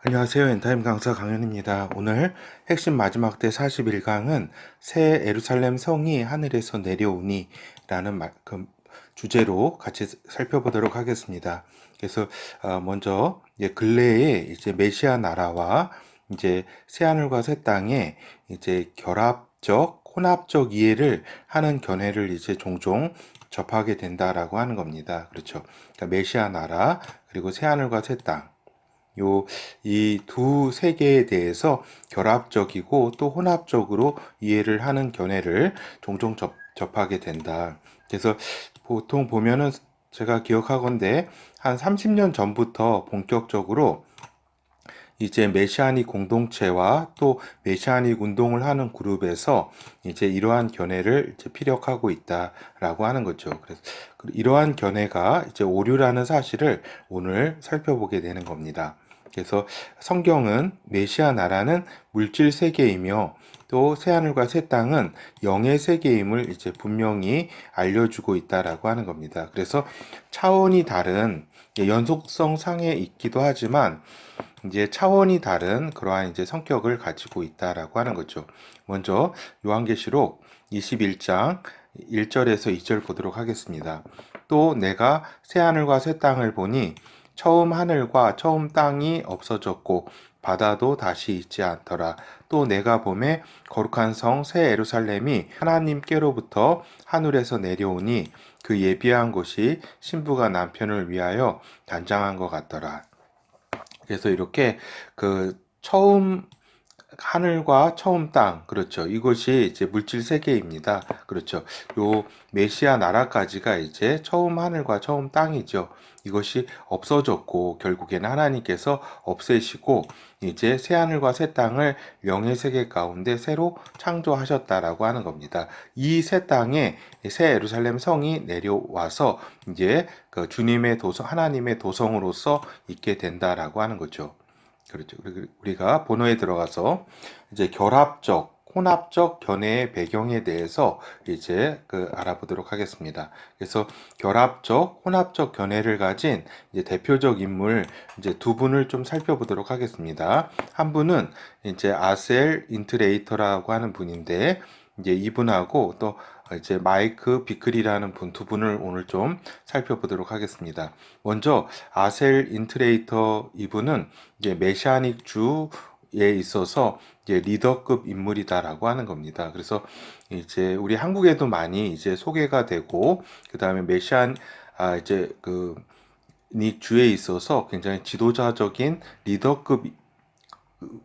안녕하세요. 엔타임 강사 강현입니다. 오늘 핵심 마지막 대 41강은 새 예루살렘 성이 하늘에서 내려오니 라는 주제로 같이 살펴보도록 하겠습니다. 그래서 먼저 근래에 이제 메시아 나라와 이제 새하늘과 새 땅의 이제 결합적, 혼합적 이해를 하는 견해를 이제 종종 접하게 된다라고 하는 겁니다. 그렇죠. 그러니까 메시아 나라 그리고 새하늘과 새 땅. 이 두 세계에 대해서 결합적이고 또 혼합적으로 이해를 하는 견해를 종종 접하게 된다. 그래서 보통 보면은 제가 기억하건대 한 30년 전부터 본격적으로 이제 메시아닉 공동체와 또 메시아닉 운동을 하는 그룹에서 이제 이러한 견해를 이제 피력하고 있다라고 하는 거죠. 그래서 이러한 견해가 이제 오류라는 사실을 오늘 살펴보게 되는 겁니다. 그래서 성경은 메시아 나라는 물질 세계이며 또 새하늘과 새 땅은 영의 세계임을 이제 분명히 알려주고 있다라고 하는 겁니다. 그래서 차원이 다른 연속성 상에 있기도 하지만 이제 차원이 다른 그러한 이제 성격을 가지고 있다라고 하는 거죠. 먼저 요한계시록 21장 1절에서 2절 보도록 하겠습니다. 또 내가 새 하늘과 새 땅을 보니 처음 하늘과 처음 땅이 없어졌고 바다도 다시 있지 않더라. 또 내가 보매 거룩한 성 새 예루살렘이 하나님께로부터 하늘에서 내려오니 그 예비한 곳이 신부가 남편을 위하여 단장한 것 같더라. 그래서 이렇게 그 처음 하늘과 처음 땅, 그렇죠. 이것이 이제 물질 세계입니다. 그렇죠. 요 메시아 나라까지가 이제 처음 하늘과 처음 땅이죠. 이것이 없어졌고 결국에는 하나님께서 없애시고 이제 새 하늘과 새 땅을 영의 세계 가운데 새로 창조하셨다라고 하는 겁니다. 이 새 땅에 새 예루살렘 성이 내려와서 이제 그 주님의 도성, 하나님의 도성으로서 있게 된다라고 하는 거죠. 그렇죠. 우리가 본어에 들어가서 이제 결합적, 혼합적 견해의 배경에 대해서 이제 알아보도록 하겠습니다. 그래서 결합적, 혼합적 견해를 가진 이제 대표적 인물 이제 두 분을 좀 살펴보도록 하겠습니다. 한 분은 이제 아셀 인트레이터라고 하는 분인데 이제 이분하고 또 이제 마이크 비클이라는 분 두 분을 오늘 좀 살펴보도록 하겠습니다. 먼저 아셀 인트레이터 이분은 이제 메시아닉 주에 있어서 이제 리더급 인물이다라고 하는 겁니다. 그래서 이제 우리 한국에도 많이 이제 소개가 되고 그 다음에 이제 닉 주에 있어서 굉장히 지도자적인 리더급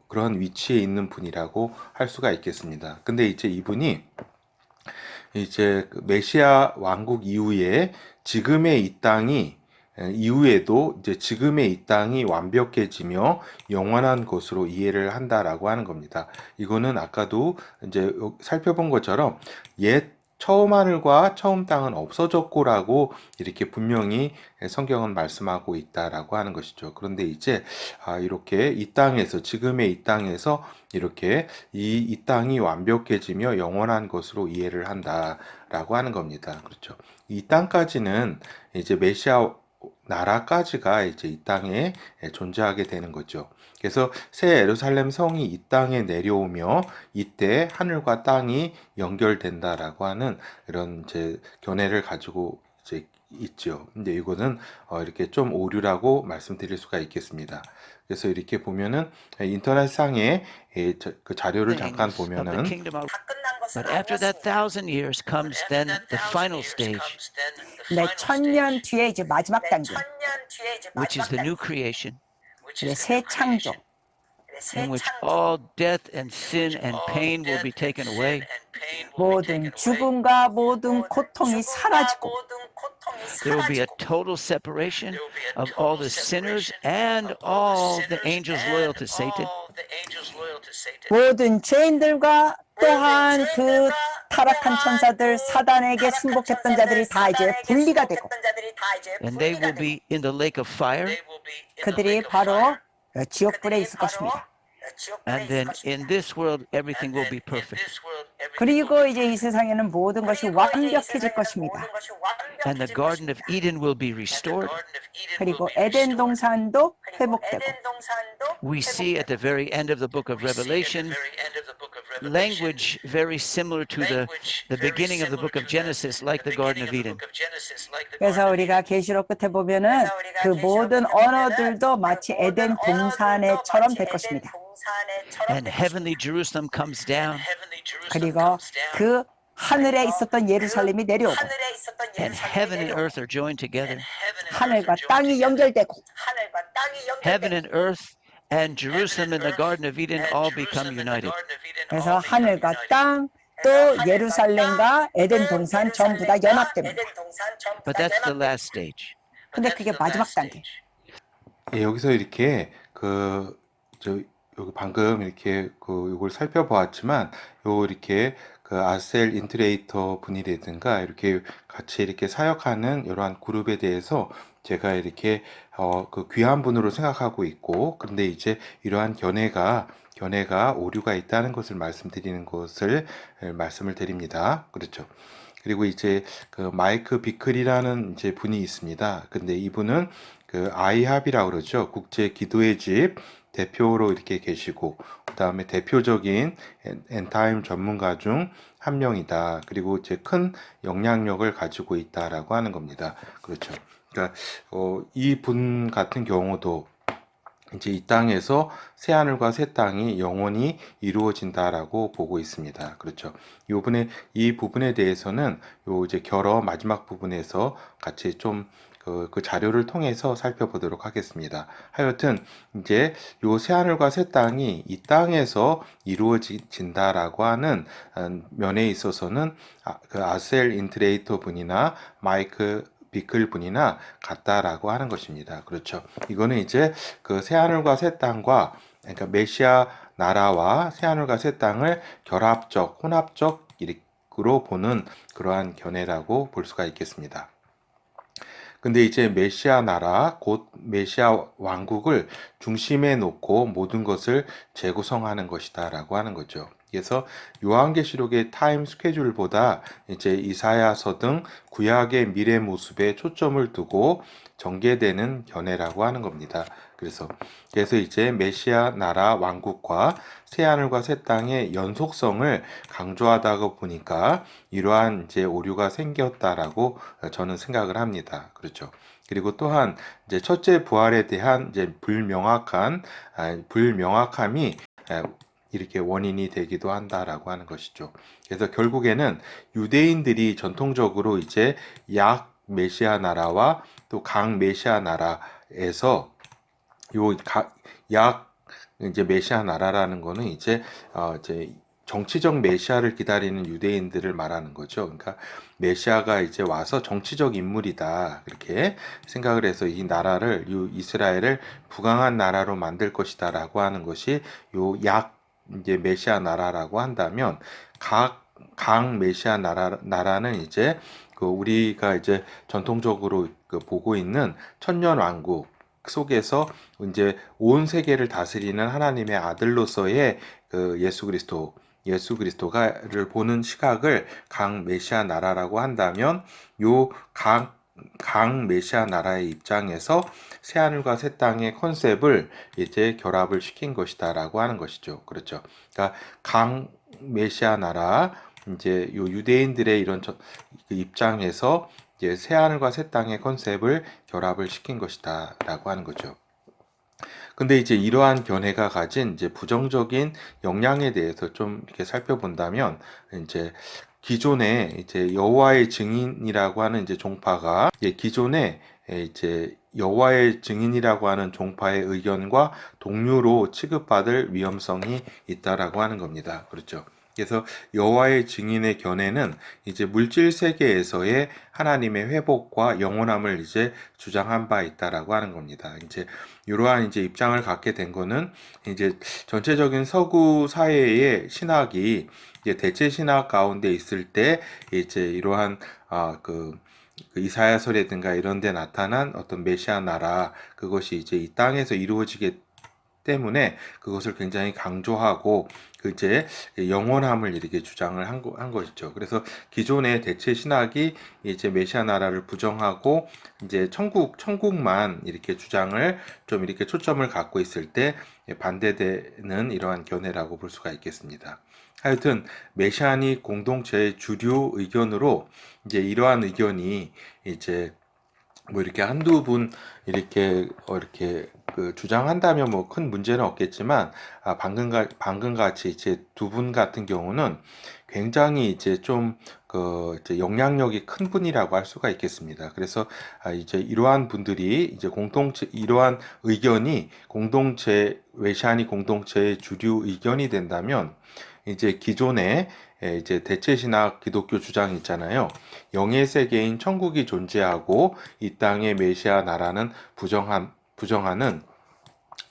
그런 위치에 있는 분이라고 할 수가 있겠습니다. 근데 이제 이분이 이제 메시아 왕국 이후에 지금의 이 땅이 이후에도 이제 지금의 이 땅이 완벽해지며 영원한 것으로 이해를 한다라고 하는 겁니다. 이거는 아까도 이제 살펴본 것처럼 옛 처음 하늘과 처음 땅은 없어졌고라고 이렇게 분명히 성경은 말씀하고 있다라고 하는 것이죠. 그런데 이제 이렇게 이 땅에서 지금의 이 땅에서 이렇게 이 땅이 완벽해지며 영원한 것으로 이해를 한다라고 하는 겁니다. 그렇죠. 이 땅까지는 이제 메시아 나라까지가 이제 이 땅에 존재하게 되는 거죠. 그래서 새 예루살렘 성이 이 땅에 내려오며 이때 하늘과 땅이 연결된다라고 하는 이런 이제 견해를 가지고 이제 있죠. 근데 이거는 이렇게 좀 오류라고 말씀드릴 수가 있겠습니다. 그래서 이렇게 보면은 인터넷상에 그 자료를 잠깐 보면은 But after that 1,000 years comes then the final stage, 네, 1000년 뒤에 이제 마지막 단계, which is the new creation, 네, 새 창조, in which all death and sin and pain will be taken away. 모든 죽음과 모든 고통이 사라지고 There will be a total separation of all the sinners and all the angels loyal to Satan. 모든 죄인들과 또한 그 타락한 천사들, 사단에게 순복했던 자들이 다 이제 분리가 되고 And they will be in the lake of fire. 그들이 바로 지옥불에 있을 것입니다. And then in this world, everything will be perfect. 그리고 이제 이 세상에는 모든 것이 완벽해질 것입니다. And the Garden of Eden will be restored. 그리고 에덴 동산도 회복되고 We see at the very end of the book of Revelation language very similar to the beginning of the book of Genesis, like the Garden of Eden. 그래서 우리가 계시록 끝에 보면은 그 모든 언어들도 마치 에덴 동산에처럼 될 것입니다. And heavenly Jerusalem comes down, 그리고 그 하늘에 있었던 예루살렘이 내려오고 and heaven and earth are joined together. 하늘과 땅이 연결되고 Heaven and earth and Jerusalem and the Garden of Eden all become united. 그래서 하늘과 땅 또 예루살렘과 에덴 동산 전부 다 연합됩니다. But that's the last stage. 근데 그게 마지막 단계. 예, 여기서 이렇게 여기 방금 이렇게 요걸 살펴보았지만 이렇게 아셀 인트레이터 분이라든가 이렇게 같이 이렇게 사역하는 이러한 그룹에 대해서 제가 이렇게 귀한 분으로 생각하고 있고, 그런데 이제 이러한 견해가 오류가 있다는 것을 말씀을 드립니다. 그렇죠. 그리고 이제 마이크 비클이라는 이제 분이 있습니다. 근데 이분은 아이합이라고 그러죠. 국제 기도의 집 대표로 이렇게 계시고, 그 다음에 대표적인 엔타임 전문가 중 한 명이다. 그리고 이제 큰 영향력을 가지고 있다라고 하는 겁니다. 그렇죠. 그러니까 이 분 같은 경우도 이제 이 땅에서 새 하늘과 새 땅이 영원히 이루어진다라고 보고 있습니다. 그렇죠. 이 부분에 대해서는 이제 마지막 부분에서 같이 좀 그 자료를 통해서 살펴보도록 하겠습니다. 하여튼 이제 요 새 하늘과 새 땅이 이 땅에서 이루어진다라고 하는 면에 있어서는 아셀 인트레이터 분이나 마이크 비클 분이나 같다라고 하는 것입니다. 그렇죠. 이거는 이제 새 하늘과 새 땅과, 그러니까 메시아 나라와 새 하늘과 새 땅을 혼합적으로 보는 그러한 견해라고 볼 수가 있겠습니다. 근데 이제 메시아 나라, 곧 메시아 왕국을 중심에 놓고 모든 것을 재구성하는 것이다라고 하는 거죠. 그래서 요한계시록의 타임 스케줄보다 이제 이사야서 등 구약의 미래 모습에 초점을 두고 전개되는 견해라고 하는 겁니다. 그래서 이제 메시아 나라 왕국과 새 하늘과 새 땅의 연속성을 강조하다가 보니까 이러한 이제 오류가 생겼다라고 저는 생각을 합니다. 그렇죠. 그리고 또한 이제 첫째 부활에 대한 이제 불명확함이 이렇게 원인이 되기도 한다라고 하는 것이죠. 그래서 결국에는 유대인들이 전통적으로 이제 약 메시아 나라와 또 강 메시아 나라에서 이제 메시아 나라라는 거는 이제 정치적 메시아를 기다리는 유대인들을 말하는 거죠. 그러니까 메시아가 이제 와서 정치적 인물이다, 그렇게 생각을 해서 이 나라를, 이스라엘을 부강한 나라로 만들 것이다라고 하는 것이 이제 메시아 나라라고 한다면, 강 메시아 나라는 이제 우리가 이제 전통적으로 보고 있는 천년 왕국 속에서 이제 온 세계를 다스리는 하나님의 아들로서의 예수 그리스도가를 보는 시각을 강 메시아 나라라고 한다면, 강 메시아 나라의 입장에서 새 하늘과 새 땅의 컨셉을 이제 결합을 시킨 것이다라고 하는 것이죠. 그렇죠. 그러니까 강 메시아 나라, 이제 유대인들의 이런 입장에서 이제 새 하늘과 새 땅의 컨셉을 결합을 시킨 것이다라고 하는 거죠. 근데 이제 이러한 견해가 가진 이제 부정적인 영향에 대해서 좀 이렇게 살펴본다면, 이제 기존에 이제 여호와의 증인이라고 하는 이제 종파가 기존에 이제 여호와의 증인이라고 하는 종파의 의견과 동료로 취급받을 위험성이 있다라고 하는 겁니다. 그렇죠. 그래서 여호와의 증인의 견해는 이제 물질 세계에서의 하나님의 회복과 영원함을 이제 주장한 바 있다라고 하는 겁니다. 이제 이러한 이제 입장을 갖게 된 거는 이제 전체적인 서구 사회의 신학이 이제 대체 신학 가운데 있을 때 이제 이러한 이사야서라든가 이런 데 나타난 어떤 메시아 나라, 그것이 이제 이 땅에서 이루어지게 때문에 그것을 굉장히 강조하고 그 이제 영원함을 이렇게 주장을 한 것이죠. 그래서 기존의 대체 신학이 이제 메시아 나라를 부정하고 이제 천국만 이렇게 주장을 좀 이렇게 초점을 갖고 있을 때 반대되는 이러한 견해라고 볼 수가 있겠습니다. 하여튼 메시아닉 공동체의 주류 의견으로 이제 이러한 의견이 이제 뭐 이렇게 한두 분 이렇게 그 주장한다면 뭐 큰 문제는 없겠지만 방금 같이 이제 두 분 같은 경우는 굉장히 이제 좀 그 이제 영향력이 큰 분이라고 할 수가 있겠습니다. 그래서 이제 이러한 분들이 이제 이러한 의견이 메시아닉 공동체의 주류 의견이 된다면 이제 기존의 이제 대체신학 기독교 주장이 있잖아요. 영의 세계인 천국이 존재하고 이 땅의 메시아 나라는 부정하는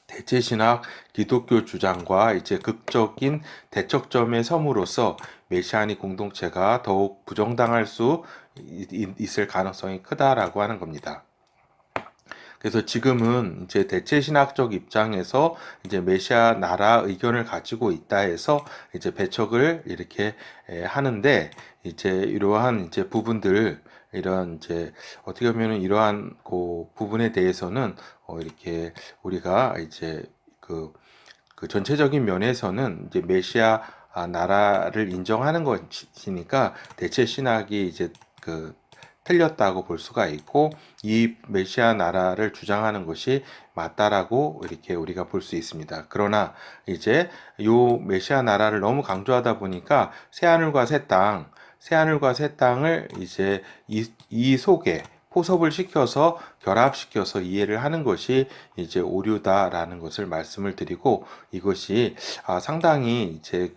대체신학 기독교 주장과 이제 극적인 대척점에 섬으로써 메시아닉 공동체가 더욱 부정당할 수 있을 가능성이 크다라고 하는 겁니다. 그래서 지금은 이제 대체 신학적 입장에서 이제 메시아 나라 의견을 가지고 있다 해서 이제 배척을 이렇게 하는데 이제 이러한 이제 부분들 이런 이제 어떻게 보면은 이러한 그 부분에 대해서는 이렇게 우리가 이제 그 전체적인 면에서는 이제 메시아 나라를 인정하는 것이니까 대체 신학이 이제 그 틀렸다고 볼 수가 있고 이 메시아 나라를 주장하는 것이 맞다라고 이렇게 우리가 볼 수 있습니다. 그러나 이제 요 메시아 나라를 너무 강조하다 보니까 새하늘과 새 땅을 이제 이 속에 포섭을 시켜서 결합시켜서 이해를 하는 것이 이제 오류다라는 것을 말씀을 드리고 이것이 상당히 이제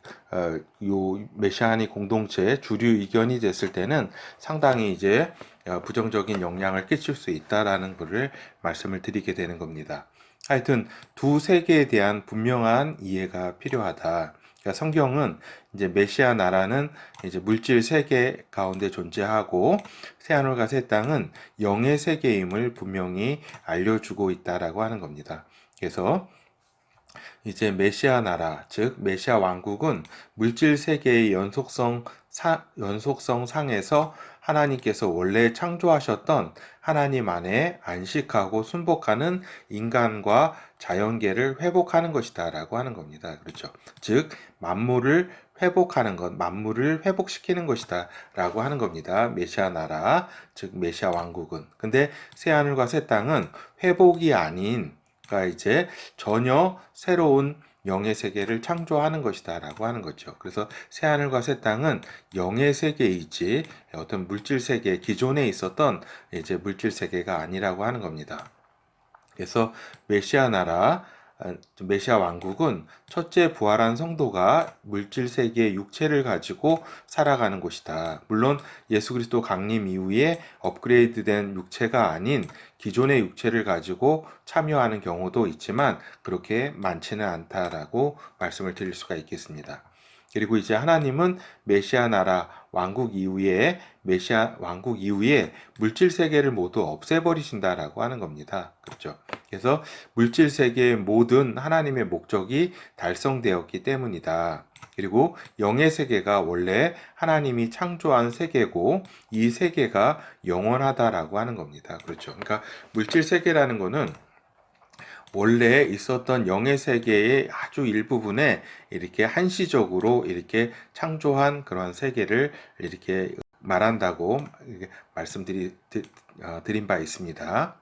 요 메시아닉 공동체의 주류 의견이 됐을 때는 상당히 이제 부정적인 영향을 끼칠 수 있다라는 것을 말씀을 드리게 되는 겁니다. 하여튼 두 세계에 대한 분명한 이해가 필요하다. 그러니까 성경은 이제 메시아 나라는 이제 물질 세계 가운데 존재하고 새하늘과 새 땅은 영의 세계임을 분명히 알려주고 있다라고 하는 겁니다. 그래서 이제 메시아 나라, 즉 메시아 왕국은 물질 세계의 연속성 상에서 하나님께서 원래 창조하셨던 하나님 안에 안식하고 순복하는 인간과 자연계를 회복하는 것이다라고 하는 겁니다. 그렇죠. 즉 만물을 회복하는 것, 만물을 회복시키는 것이다라고 하는 겁니다. 메시아 나라, 즉 메시아 왕국은. 근데 새 하늘과 새 땅은 회복이 아닌 그러니까 이제 전혀 새로운 영의 세계를 창조하는 것이다라고 하는 거죠. 그래서 새 하늘과 새 땅은 영의 세계이지 어떤 물질 세계 기존에 있었던 이제 물질 세계가 아니라고 하는 겁니다. 그래서 메시아 나라 메시아 왕국은 첫째 부활한 성도가 물질 세계의 육체를 가지고 살아가는 곳이다. 물론 예수 그리스도 강림 이후에 업그레이드된 육체가 아닌 기존의 육체를 가지고 참여하는 경우도 있지만 그렇게 많지는 않다라고 말씀을 드릴 수가 있겠습니다. 그리고 이제 하나님은 메시아 나라 왕국 이후에 물질 세계를 모두 없애버리신다라고 하는 겁니다. 그렇죠? 그래서 물질 세계의 모든 하나님의 목적이 달성되었기 때문이다. 그리고 영의 세계가 원래 하나님이 창조한 세계고 이 세계가 영원하다라고 하는 겁니다. 그렇죠? 그러니까 물질 세계라는 거는 원래 있었던 영의 세계의 아주 일부분에 이렇게 한시적으로 이렇게 창조한 그런 세계를 이렇게 말한다고 말씀드린 바 있습니다.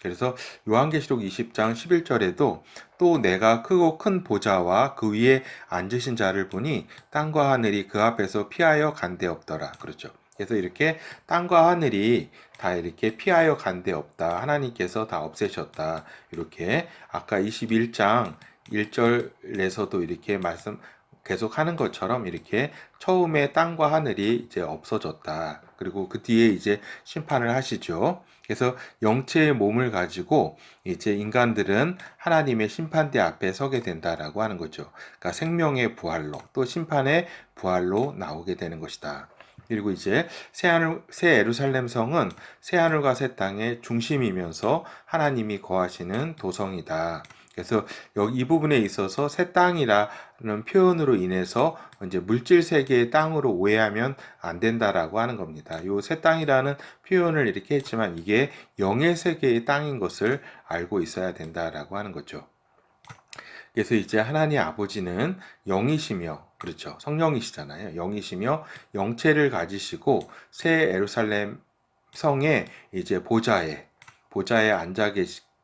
그래서 요한계시록 20장 11절에도 또 내가 크고 큰 보좌와 그 위에 앉으신 자를 보니 땅과 하늘이 그 앞에서 피하여 간데없더라. 그렇죠. 그래서 이렇게 땅과 하늘이 다 이렇게 피하여 간데없다. 하나님께서 다 없애셨다. 이렇게 아까 21장 1절에서도 이렇게 말씀 계속 하는 것처럼 이렇게 처음에 땅과 하늘이 이제 없어졌다. 그리고 그 뒤에 이제 심판을 하시죠. 그래서 영체의 몸을 가지고 이제 인간들은 하나님의 심판대 앞에 서게 된다라고 하는 거죠. 그러니까 생명의 부활로 또 심판의 부활로 나오게 되는 것이다. 그리고 이제 새 예루살렘 성은 새 하늘과 새 땅의 중심이면서 하나님이 거하시는 도성이다. 그래서 여기 이 부분에 있어서 새 땅이라는 표현으로 인해서 이제 물질 세계의 땅으로 오해하면 안 된다라고 하는 겁니다. 요 새 땅이라는 표현을 이렇게 했지만 이게 영의 세계의 땅인 것을 알고 있어야 된다라고 하는 거죠. 그래서 이제 하나님 아버지는 영이시며, 그렇죠, 성령이시잖아요. 영이시며 영체를 가지시고 새 예루살렘 성의 이제 보좌에 앉아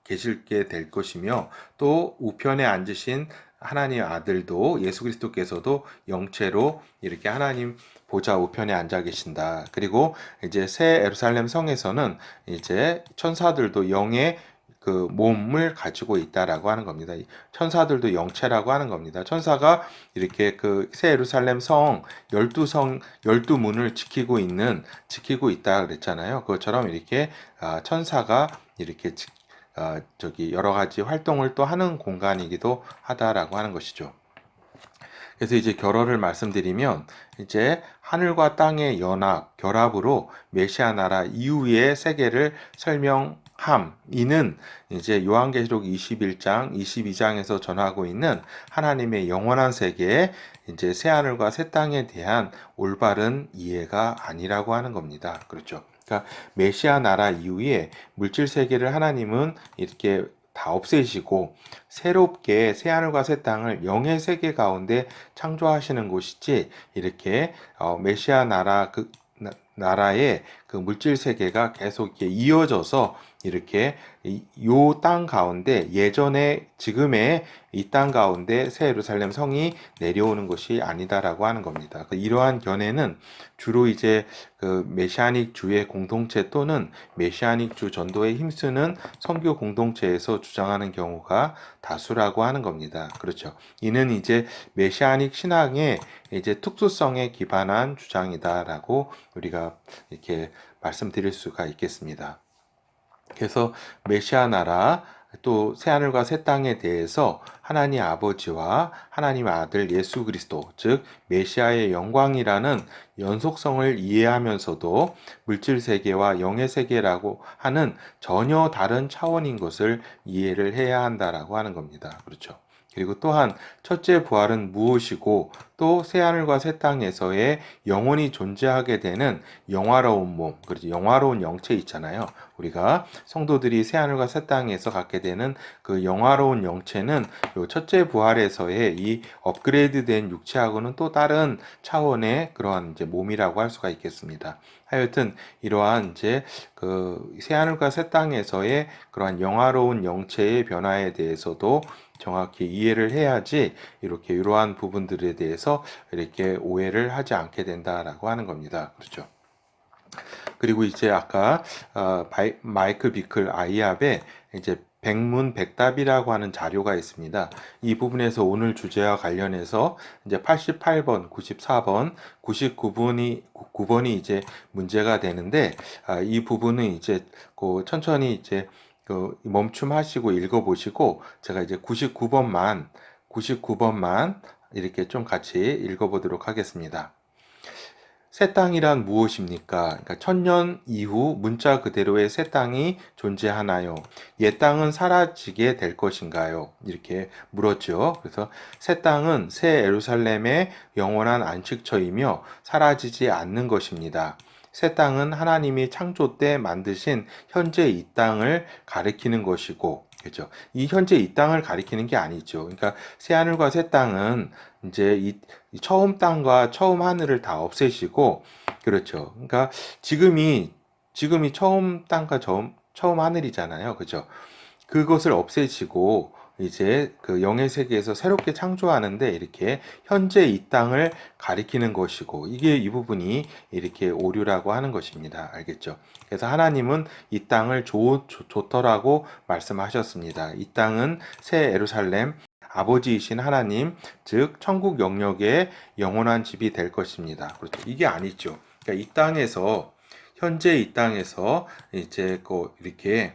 계실게 될 것이며, 또 우편에 앉으신 하나님 아들도 예수 그리스도께서도 영체로 이렇게 하나님 보좌 우편에 앉아 계신다. 그리고 이제 새 예루살렘 성에서는 이제 천사들도 영의 그 몸을 가지고 있다라고 하는 겁니다. 천사들도 영체라고 하는 겁니다. 천사가 이렇게 그 새 예루살렘 성 12문을 지키고 있다 그랬잖아요. 그것처럼 이렇게 천사가 이렇게 여러 가지 활동을 또 하는 공간이기도 하다라고 하는 것이죠. 그래서 이제 결어를 말씀드리면, 이제 하늘과 땅의 결합으로 메시아 나라 이후의 세계를 설명함. 이는 이제 요한계시록 21장, 22장에서 전하고 있는 하나님의 영원한 세계에 이제 새 하늘과 새 땅에 대한 올바른 이해가 아니라고 하는 겁니다. 그렇죠. 그러니까 메시아 나라 이후에 물질 세계를 하나님은 이렇게 다 없애시고 새롭게 새 하늘과 새 땅을 영의 세계 가운데 창조하시는 곳이지, 이렇게 메시아 나라의 그 물질 세계가 계속 이렇게 이어져서 이렇게 요 땅 가운데, 예전에 지금의 이 땅 가운데 새 예루살렘 성이 내려오는 것이 아니다라고 하는 겁니다. 이러한 견해는 주로 이제 그 메시아닉 주의 공동체 또는 메시아닉 주 전도에 힘쓰는 선교 공동체에서 주장하는 경우가 다수라고 하는 겁니다. 그렇죠. 이는 이제 메시아닉 신앙의 이제 특수성에 기반한 주장이다라고 우리가 이렇게 말씀드릴 수가 있겠습니다. 그래서 메시아 나라, 또 새하늘과 새 땅에 대해서 하나님 아버지와 하나님 아들 예수 그리스도, 즉 메시아의 영광이라는 연속성을 이해하면서도 물질 세계와 영의 세계라고 하는 전혀 다른 차원인 것을 이해를 해야 한다라고 하는 겁니다. 그렇죠. 그리고 또한 첫째 부활은 무엇이고, 또 새하늘과 새 땅에서의 영원히 존재하게 되는 영화로운 몸, 그렇죠, 영화로운 영체 있잖아요. 우리가 성도들이 새하늘과 새 땅에서 갖게 되는 그 영화로운 영체는 요 첫째 부활에서의 이 업그레이드된 육체하고는 또 다른 차원의 그러한 이제 몸이라고 할 수가 있겠습니다. 하여튼 이러한 이제 그 새하늘과 새 땅에서의 그러한 영화로운 영체의 변화에 대해서도 정확히 이해를 해야지 이렇게 이러한 부분들에 대해서 이렇게 오해를 하지 않게 된다라고 하는 겁니다. 그렇죠. 그리고 이제 아까 마이클 비클 아이압의 이제 백문백답이라고 하는 자료가 있습니다. 이 부분에서 오늘 주제와 관련해서 이제 88번, 94번, 99번이 이제 문제가 되는데, 이 부분은 이제 천천히 이제 멈춤하시고 읽어보시고, 제가 이제 99번만 이렇게 좀 같이 읽어보도록 하겠습니다. 새 땅이란 무엇입니까? 그러니까 천년 이후 문자 그대로의 새 땅이 존재하나요? 옛 땅은 사라지게 될 것인가요? 이렇게 물었죠. 그래서 새 땅은 새 예루살렘의 영원한 안식처이며 사라지지 않는 것입니다. 새 땅은 하나님이 창조 때 만드신 현재 이 땅을 가리키는 것이고, 그렇죠. 이 현재 이 땅을 가리키는 게 아니죠. 그러니까 새 하늘과 새 땅은 이제 이 처음 땅과 처음 하늘을 다 없애시고, 그렇죠. 그러니까 지금이 처음 땅과 처음 하늘이잖아요. 그렇죠. 그것을 없애시고 이제 그 영의 세계에서 새롭게 창조하는데, 이렇게 현재 이 땅을 가리키는 것이고, 이게 이 부분이 이렇게 오류라고 하는 것입니다. 알겠죠? 그래서 하나님은 이 땅을 좋더라고 말씀하셨습니다. 이 땅은 새 예루살렘, 아버지이신 하나님, 즉 천국 영역의 영원한 집이 될 것입니다. 그렇죠? 이게 아니죠. 그러니까 현재 이 땅에서 이제 이렇게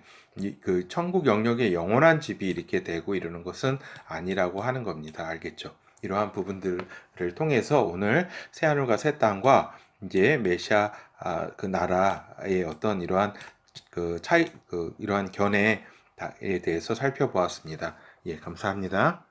그 천국 영역의 영원한 집이 이렇게 되고 이러는 것은 아니라고 하는 겁니다. 알겠죠? 이러한 부분들을 통해서 오늘 새하늘과 새 땅과 이제 메시아 그 나라의 어떤 이러한 그 차이, 이러한 견해에 대해서 살펴보았습니다. 예, 감사합니다.